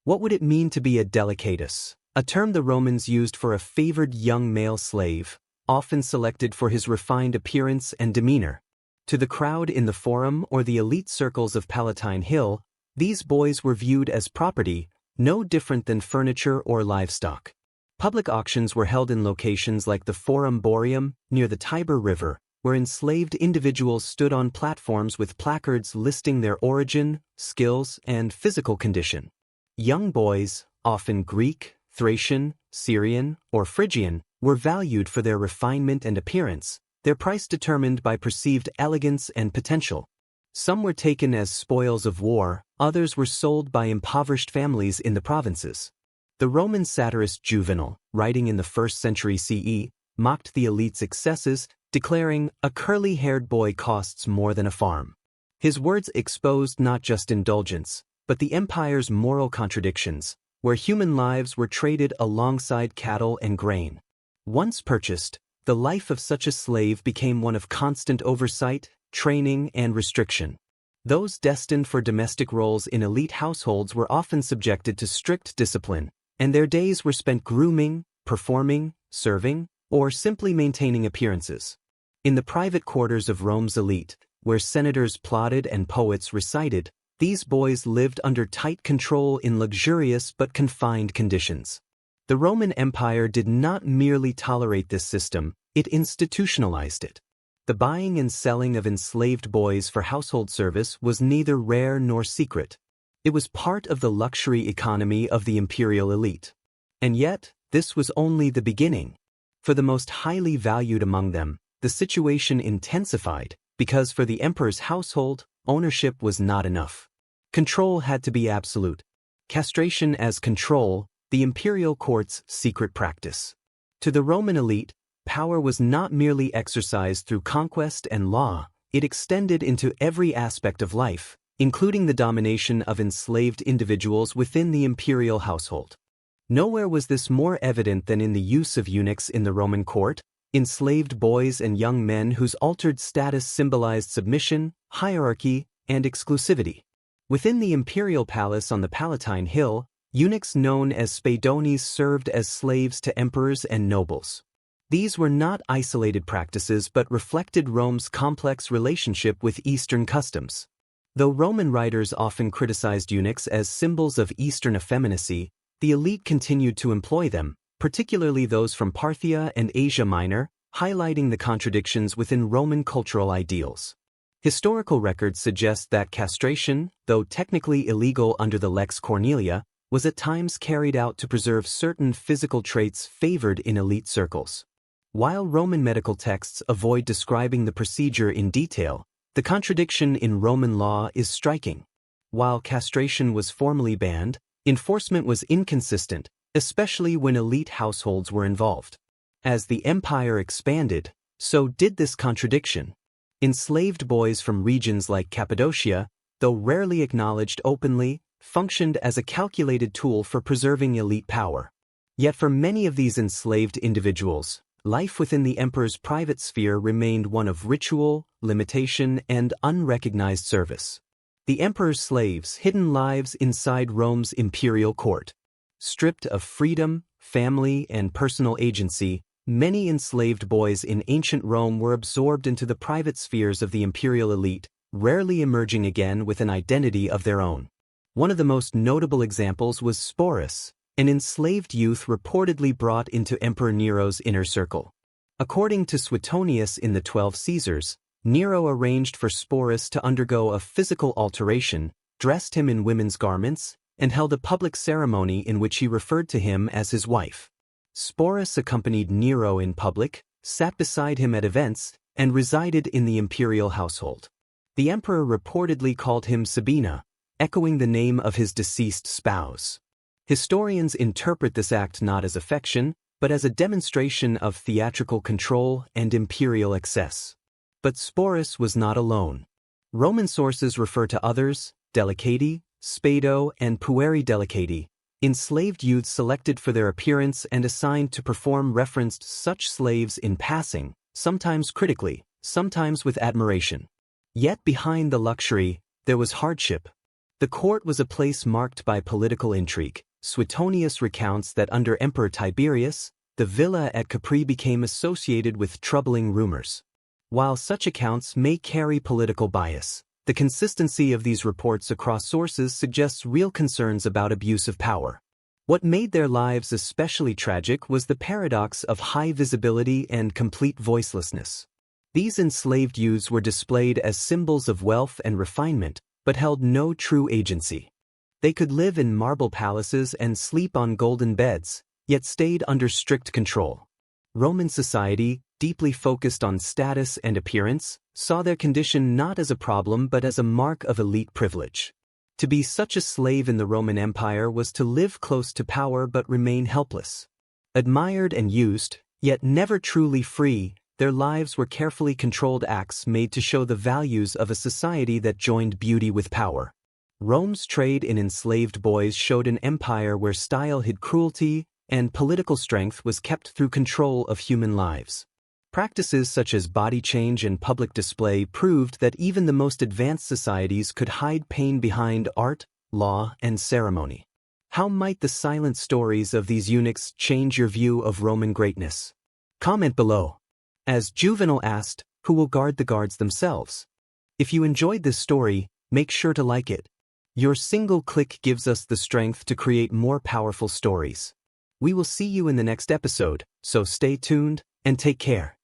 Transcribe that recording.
What would it mean to be a delicatus, a term the Romans used for a favored young male slave, often selected for his refined appearance and demeanor? To the crowd in the Forum or the elite circles of Palatine Hill, these boys were viewed as property, no different than furniture or livestock. Public auctions were held in locations like the Forum Boarium, near the Tiber River, where enslaved individuals stood on platforms with placards listing their origin, skills, and physical condition. Young boys, often Greek, Thracian, Syrian, or Phrygian, were valued for their refinement and appearance, their price determined by perceived elegance and potential. Some were taken as spoils of war, others were sold by impoverished families in the provinces. The Roman satirist Juvenal, writing in the 1st century CE, mocked the elite's excesses, declaring, "A curly-haired boy costs more than a farm." His words exposed not just indulgence, but the empire's moral contradictions, where human lives were traded alongside cattle and grain. Once purchased, the life of such a slave became one of constant oversight, training, and restriction. Those destined for domestic roles in elite households were often subjected to strict discipline, and their days were spent grooming, performing, serving, or simply maintaining appearances. In the private quarters of Rome's elite, where senators plotted and poets recited, these boys lived under tight control in luxurious but confined conditions. The Roman Empire did not merely tolerate this system, it institutionalized it. The buying and selling of enslaved boys for household service was neither rare nor secret. It was part of the luxury economy of the imperial elite. And yet, this was only the beginning. For the most highly valued among them, the situation intensified, because for the emperor's household, ownership was not enough. Control had to be absolute. Castration as control, the imperial court's secret practice. To the Roman elite, power was not merely exercised through conquest and law, it extended into every aspect of life, including the domination of enslaved individuals within the imperial household. Nowhere was this more evident than in the use of eunuchs in the Roman court, enslaved boys and young men whose altered status symbolized submission, hierarchy, and exclusivity. Within the imperial palace on the Palatine Hill, eunuchs known as spadones served as slaves to emperors and nobles. These were not isolated practices but reflected Rome's complex relationship with Eastern customs. Though Roman writers often criticized eunuchs as symbols of Eastern effeminacy, the elite continued to employ them, particularly those from Parthia and Asia Minor, highlighting the contradictions within Roman cultural ideals. Historical records suggest that castration, though technically illegal under the Lex Cornelia, was at times carried out to preserve certain physical traits favored in elite circles. While Roman medical texts avoid describing the procedure in detail, the contradiction in Roman law is striking. While castration was formally banned, enforcement was inconsistent, especially when elite households were involved. As the empire expanded, so did this contradiction. Enslaved boys from regions like Cappadocia, though rarely acknowledged openly, functioned as a calculated tool for preserving elite power. Yet for many of these enslaved individuals, life within the emperor's private sphere remained one of ritual, limitation, and unrecognized service. The emperor's slaves hidden lives inside Rome's imperial court. Stripped of freedom, family, and personal agency, many enslaved boys in ancient Rome were absorbed into the private spheres of the imperial elite, rarely emerging again with an identity of their own. One of the most notable examples was Sporus, an enslaved youth reportedly brought into Emperor Nero's inner circle. According to Suetonius in the 12 Caesars, Nero arranged for Sporus to undergo a physical alteration, dressed him in women's garments, and held a public ceremony in which he referred to him as his wife. Sporus accompanied Nero in public, sat beside him at events, and resided in the imperial household. The emperor reportedly called him Sabina, echoing the name of his deceased spouse. Historians interpret this act not as affection, but as a demonstration of theatrical control and imperial excess. But Sporus was not alone. Roman sources refer to others, delicati, spado, and pueri delicati, enslaved youths selected for their appearance and assigned to perform referenced such slaves in passing, sometimes critically, sometimes with admiration. Yet behind the luxury, there was hardship. The court was a place marked by political intrigue. Suetonius recounts that under Emperor Tiberius, the villa at Capri became associated with troubling rumors. While such accounts may carry political bias, the consistency of these reports across sources suggests real concerns about abuse of power. What made their lives especially tragic was the paradox of high visibility and complete voicelessness. These enslaved youths were displayed as symbols of wealth and refinement, but held no true agency. They could live in marble palaces and sleep on golden beds, yet stayed under strict control. Roman society, deeply focused on status and appearance, saw their condition not as a problem but as a mark of elite privilege. To be such a slave in the Roman Empire was to live close to power but remain helpless. Admired and used, yet never truly free, their lives were carefully controlled acts made to show the values of a society that joined beauty with power. Rome's trade in enslaved boys showed an empire where style hid cruelty, and political strength was kept through control of human lives. Practices such as body change and public display proved that even the most advanced societies could hide pain behind art, law, and ceremony. How might the silent stories of these eunuchs change your view of Roman greatness? Comment below. As Juvenal asked, who will guard the guards themselves? If you enjoyed this story, make sure to like it. Your single click gives us the strength to create more powerful stories. We will see you in the next episode, so stay tuned and take care.